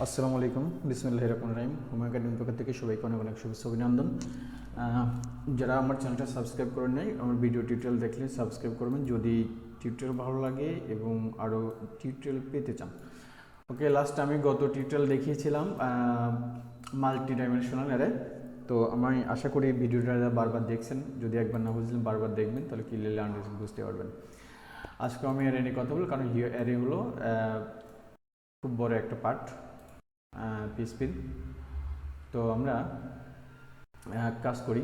আসসালামু আলাইকুম, বিসমিল্লাহির রহমানির রহিম। হোম একাডেমির পক্ষ থেকে সবাইকে অনেক অনেক শুভেচ্ছা অভিনন্দন। যারা আমার চ্যানেলটা সাবস্ক্রাইব করেন নাই, আমার ভিডিও টিউটোরিয়াল দেখলে সাবস্ক্রাইব করবেন যদি টিউটোরিয়াল ভালো লাগে এবং আরও টিউটোরিয়াল পেতে চান। ওকে, লাস্ট আমি গত টিউটোরিয়াল দেখিয়েছিলাম মাল্টি ডাইমেনশনাল অ্যারে। তো আমি আশা করি ভিডিওটা বারবার দেখছেন, যদি একবার না বুঝলেন বারবার দেখবেন, তাহলে ক্লিয়ারলি আন্ডারস্ট্যান্ড বুঝতে পারবেন। আজকে আমি অ্যারে নিয়ে কথা বলবো, কারণ অ্যারে হলো খুব বড় একটা পার্ট PHP। তো আমরা কাজ করি।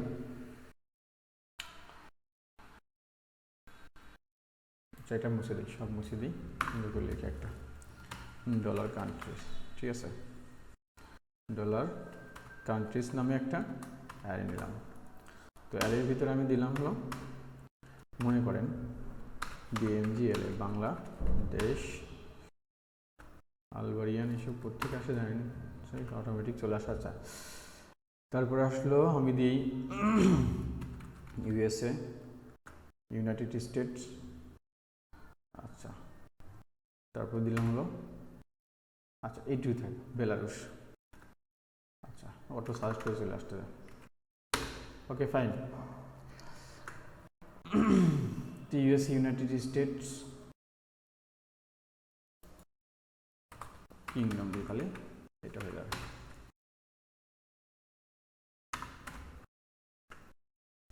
এটা মুছে দিই, সব মুছে দিই, সুন্দর করে লিখে একটা ডলার কান্ট্রিজ। ঠিক আছে, ডলার কান্ট্রিজ নামে একটা অ্যারে নিলাম। তো অ্যারের ভিতরে আমি দিলাম হলো, মনে করেন BMGL বাংলাদেশ, আলবেরিয়ান, এসব কোথেকে আসে জানেন, অটোমেটিক চলে আসা। আচ্ছা, তারপরে আসলো আমি দিই USA, ইউনাইটেড স্টেটস। আচ্ছা, তারপর দিলাম হলো, আচ্ছা এইটুকু থাকে, বেলারুশ। আচ্ছা, অটো সার্চ করে চলে আসতে। Okay fine. US, United states, kingdom দিয়ে তাহলে এটা হয়ে যাবে।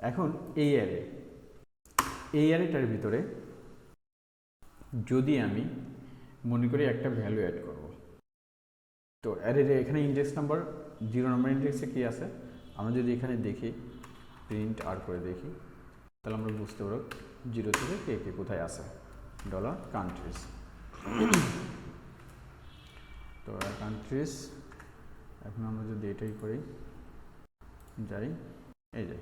এখন এই অ্যারেটার ভিতরে যদি আমি মনে করি একটা ভ্যালু অ্যাড করব, তো অ্যারের এখানে ইন্ডেক্স নাম্বার 0 নম্বর ইন্ডেক্সে কি আছে আমরা যদি এখানে দেখি, প্রিন্ট আর করে দেখি, তাহলে আমরা বুঝতে পারব 0 থেকে কে কে কোথায় আছে। ডলার কান্ট্রিজ, তো কান্ট্রিজ। এখন আমরা যদি এটাই করি, যাই, এই যে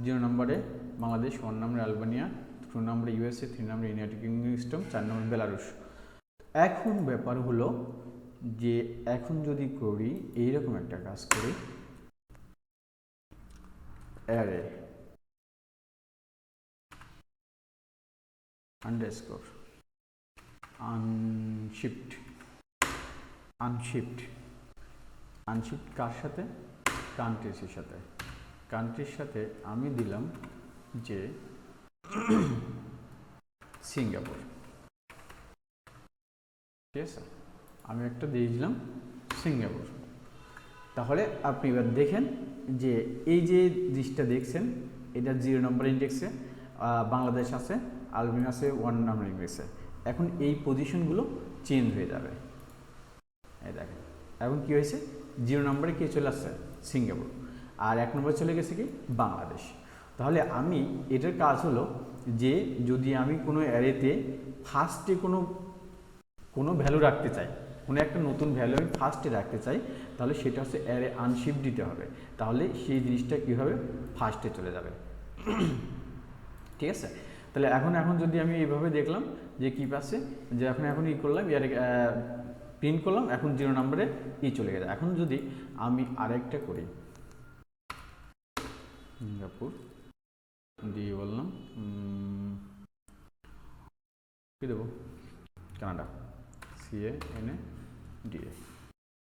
0 নম্বরে বাংলাদেশ, 1 নম্বরে আলবেনিয়া, 2 নম্বরে USA, 3 নম্বরে ইউনাইটেড কিংডম, 4 নম্বরে বেলারুশ। এখন ব্যাপার হলো যে এখন যদি করি এইরকম একটা কাজ করি, অ্যারে আন্ডারস্কোর আনশিফট কার সাথে? কান্ট্রিজের সাথে। কান্ট্রির সাথে আমি দিলাম যে সিঙ্গাপুর। ঠিক আছে, আমি একটা দিয়ে দিলাম সিঙ্গাপুর। তাহলে আপনি এবার দেখেন যে এই যে জিনিসটা দেখছেন, এটা 0 নম্বর ইন্ডেক্সে বাংলাদেশ আছে, আলবেনিয়া আছে 1 নম্বর ইন্ডেক্সে। এখন এই পজিশনগুলো চেঞ্জ হয়ে যাবে। এই দেখেন, এখন কি হয়েছে, 0 নম্বরে কে চলে আসছে? সিঙ্গাপুর। আর 1 নম্বরে চলে গেছে কি? বাংলাদেশ। তাহলে আমি এটার কাজ হলো যে যদি আমি কোনো অ্যারেতে ফার্স্টে কোনো ভ্যালু রাখতে চাই, কোনো একটা নতুন ভ্যালু আমি ফার্স্টে রাখতে চাই, তাহলে সেটা হচ্ছে অ্যারে আনশিফট দিতে হবে। তাহলে সেই জিনিসটা কী হবে? ফার্স্টে চলে যাবে। ঠিক আছে, তাহলে এখন যদি আমি এইভাবে দেখলাম যে কী পাচ্ছে, যে এখন ই করলাম, প্রিন্ট করলাম, এখন 0 নম্বরে চলে গেছে। এখন যদি আমি আরেকটা করি, সিঙ্গাপুর দিয়ে বললাম কী দেবো, কানাডা, CANADA,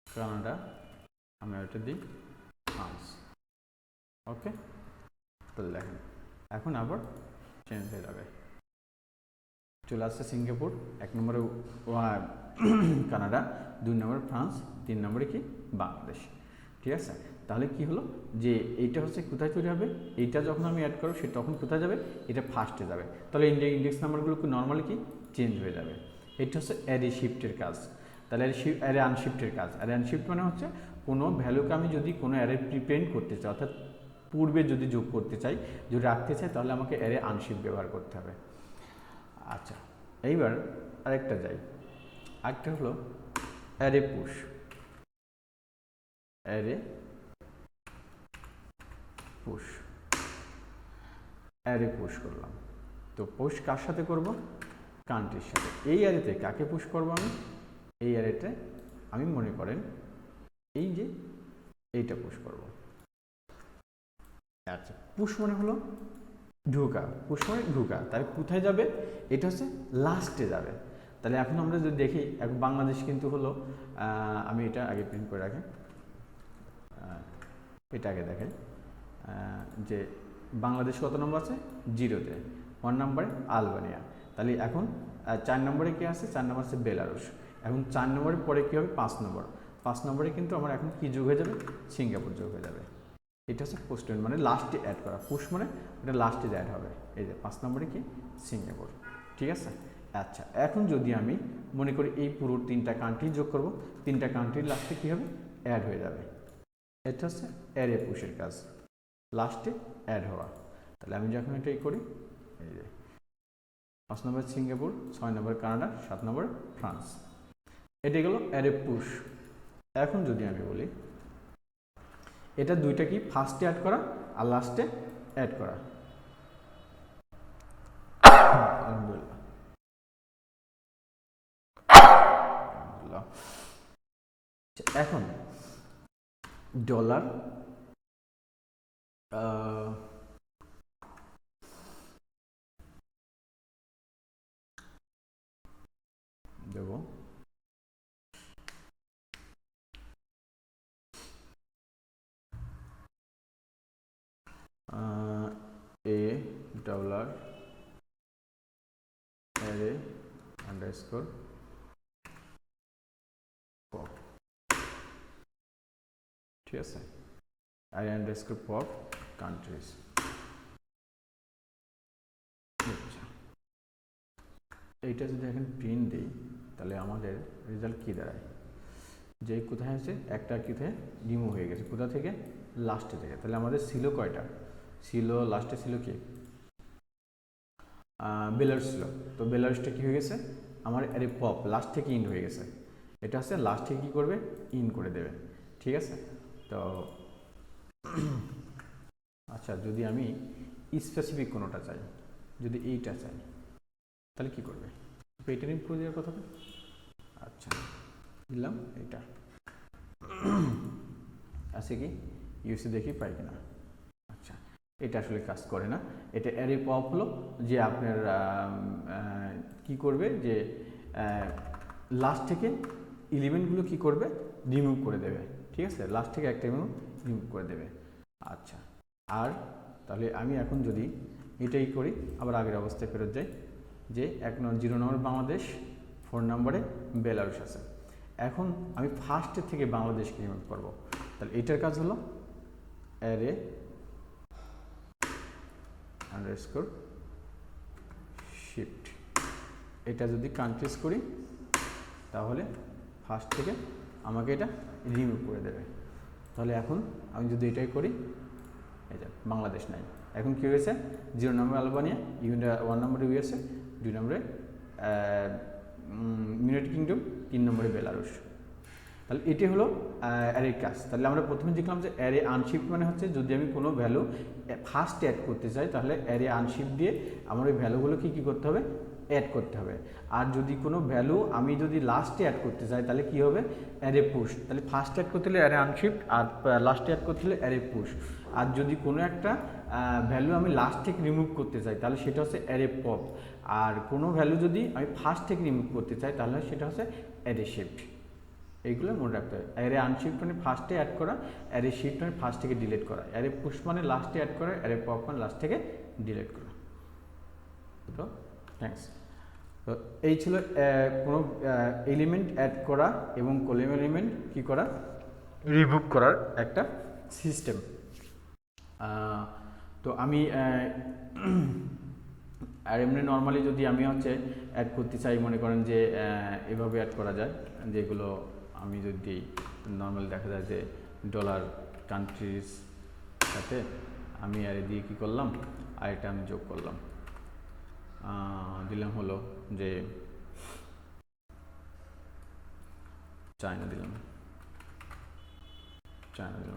কানাডা, আমি এটা দিই ফ্রান্স। ওকে, তাহলে দেখেন এখন আবার চেঞ্জ হয়ে যাবে, চলে আসছে সিঙ্গাপুর, 1 নম্বরে কানাডা, 2 নম্বরে ফ্রান্স, 3 নম্বরে কি? বাংলাদেশ। ঠিক আছে, তাহলে কি হলো যে এইটা হচ্ছে কোথায় তৈরি হবে, এইটা যখন আমি অ্যাড করব সে তখন কোথায় যাবে? এটা ফার্স্টে যাবে। তাহলে ইন্ডেক্স নাম্বারগুলো নর্মালি কি চেঞ্জ হয়ে যাবে। এটা হচ্ছে অ্যারে শিফটের কাজ। তাহলে অ্যারে আনশিফটের কাজ। অ্যারে আনশিফট মানে হচ্ছে কোনো ভ্যালুকে আমি যদি কোনো অ্যারে প্রিপেন্ড করতে চাই, অর্থাৎ পূর্বে যদি যোগ করতে চাই, যদি রাখতে চাই, তাহলে আমাকে অ্যারে আনশিফট ব্যবহার করতে হবে। আচ্ছা, এইবার আরেকটা যাই, আরেকটা হলো অ্যারে পুশ। অ্যারে পুশ করলাম। তো পুশ কার সাথে করব? কান্ট্রির সাথে। এই অ্যারেতে কাকে পুশ করব আমি? এই অ্যারেতে আমি মনে করেন এই যে এইটা পুশ করব। আচ্ছা, পুশ মানে হলো ঢোকা, পুশ মানে ঢোকা। তাহলে কোথায় যাবে? এটা হচ্ছে লাস্টে যাবে। তাহলে এখন আমরা যদি দেখি, এখন বাংলাদেশ কিন্তু হলো, আমি এটা আগে প্রিন্ট করে রাখি, এটা আগে দেখাই, যে বাংলাদেশ কত নম্বর আছে, 0-তে, 1 নম্বরে আলবানিয়া। তাহলে এখন 4 নম্বরে কি আছে, 4 নম্বর আছে বেলারুশ। এখন 4 নম্বরের পরে কী হবে, 5 নম্বর, 5 নম্বরে কিন্তু আমার এখন কি যোগ হয়ে যাবে, সিঙ্গাপুর যোগ হয়ে যাবে। এটা হচ্ছে পোস্টমেন্ট, মানে লাস্টে অ্যাড করা, পুশ মানে ওটা লাস্টে অ্যাড হবে। এই যে 5 নম্বরে কি, সিঙ্গাপুর। ঠিক আছে। আচ্ছা, এখন যদি আমি মনে করি এই পুরো 3টা কান্ট্রি যোগ করব, 3টা কান্ট্রির লাস্টে কী হবে, অ্যাড হয়ে যাবে। এটা হচ্ছে অ্যারে পুশের কাজ, লাস্টে অ্যাড হওয়া। তাহলে আমি যখন এটাই করি, এই যে 5 নম্বর সিঙ্গাপুর, 6 নম্বর কানাডা, 7 নম্বর ফ্রান্স, এটা গেল অ্যারে পুশ। এখন যদি আমি বলি এটা দুইটা কি, ফার্স্টে অ্যাড করা আর লাস্টে অ্যাড করা। আলহামদুলিল্লাহ, এখন ডলার দেব, a dollar array underscore pop, ঠিক আছে, array underscore pop countries। এইটা যদি এখন প্রিন্ট দিই, তাহলে আমাদের রেজাল্ট কী দাঁড়ায়, যে কোথায় আছে, একটা কোথায় রিমুভ হয়ে গেছে, কোথা থেকে, লাস্টে থেকে। তাহলে আমাদের ছিল কয়টা, ছিল লাস্টে ছিল কি, বেলারুস ছিল। তো বেলারুসটা কী হয়ে গেছে, আমার আরে পপ লাস্ট থেকে ইন হয়ে গেছে। এটা হচ্ছে লাস্ট থেকে কী করবে, ইন করে দেবে। ঠিক আছে। তো আচ্ছা, যদি আমি স্পেসিফিক কোনোটা চাই, যদি এইটা চাই, তাহলে কী করবে, এইটার ইনপুট দেওয়ার কথা। আচ্ছা, দিলাম এটা, আছে কি ইউসি, দেখি পাই কিনা। আচ্ছা, এটা আসলে কাজ করে না, এটা অ্যারে পপ হলো যে আপনার কি করবে, যে লাস্ট থেকে এলিমেন্টগুলো কি করবে, রিমুভ করে দেবে। ঠিক আছে, লাস্ট থেকে একটা রিমুভ করে দেবে। আচ্ছা, আর তাহলে আমি এখন যদি এটাই করি, আবার আগের অবস্থায় ফেরত যাই, যে 0 নম্বর বাংলাদেশ, 4 নম্বরে বেলারুশ আছে। এখন আমি ফার্স্টের থেকে বাংলাদেশকে রিমুভ করব। তাহলে এটার কাজ হলো অ্যারে আন্ডারস্কোর শিফট। এটা যদি কান্ট্রিজ করি, তাহলে ফার্স্ট থেকে আমাকে এটা রিমুভ করে দেবে। তাহলে এখন আমি যদি এটাই করি, এই যে বাংলাদেশ নাই, এখন কী হয়েছে, 0 নম্বর আলবানিয়া, 1 নম্বরে ইউএসএ, 2 নম্বরে ইউনাইটেড কিংডম, 3 নম্বরে বেলারুশ। তাহলে এটি হলো অ্যারের কাজ। তাহলে আমরা প্রথমে দেখলাম যে অ্যারে আনশিফট মানে হচ্ছে, যদি আমি কোনো ভ্যালু ফার্স্ট অ্যাড করতে চাই, তাহলে অ্যারে আনশিফট দিয়ে আমার ওই ভ্যালুগুলোকে কী করতে হবে, অ্যাড করতে হবে। আর যদি কোনো ভ্যালু আমি যদি লাস্টে অ্যাড করতে চাই, তাহলে কী হবে, অ্যারে পুশ। তাহলে ফার্স্ট অ্যাড করতে হলে অ্যারে আনশিফট, আর লাস্টে অ্যাড করতে হলে অ্যারে পুশ। আর যদি কোনো একটা ভ্যালু আমি লাস্ট থেকে রিমুভ করতে চাই, তাহলে সেটা হচ্ছে অ্যারে পপ। আর কোনো ভ্যালু যদি আমি ফার্স্ট থেকে রিমুভ করতে চাই, তাহলে সেটা হচ্ছে অ্যারে শিফট। এইগুলো মনে রাখতে হবে। অ্যারে আনশিফট মানে ফার্স্টে অ্যাড করা, অ্যারে শিফট মানে ফার্স্ট থেকে ডিলিট করা, অ্যারে পুশ মানে লাস্টে অ্যাড করা, অ্যারে পপ মানে লাস্ট থেকে ডিলিট করা। তো থ্যাংকস। তো এই ছিল কোনো এলিমেন্ট অ্যাড করা এবং কলাম এলিমেন্ট কী করা, রিমুভ করার একটা সিস্টেম। তো আমি আর এমনি নর্মালি যদি আমি হচ্ছে অ্যাড করতে চাই, মনে করেন যে এভাবে অ্যাড করা যায়, যেগুলো আমি যদি নর্মালি দেখা যায় যে ডলার কান্ট্রিজ সাথে আমি অ্যারে দিয়ে কী করলাম, আর এটা আমি যোগ করলাম, দিলাম হলো যে চায়না দিলাম,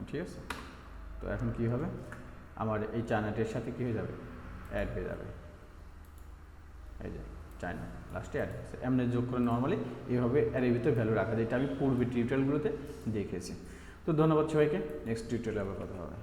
ঠিক আছে। তো এখন কি হবে, আমার এই চায়নাটির সাথে কী হয়ে যাবে, অ্যাড হয়ে যাবে, এই যে চায়না লাস্টে অ্যাড হয়েছে। এমনি যোগ করে নর্মালি এইভাবে অ্যারের ভিতরে ভ্যালু রাখা যায়, এটা আমি পূর্বে টিউটোরিয়ালগুলোতে দেখেছি। তো ধন্যবাদ সবাইকে, নেক্সট টিউটোরিয়ালে আবার কথা হবে।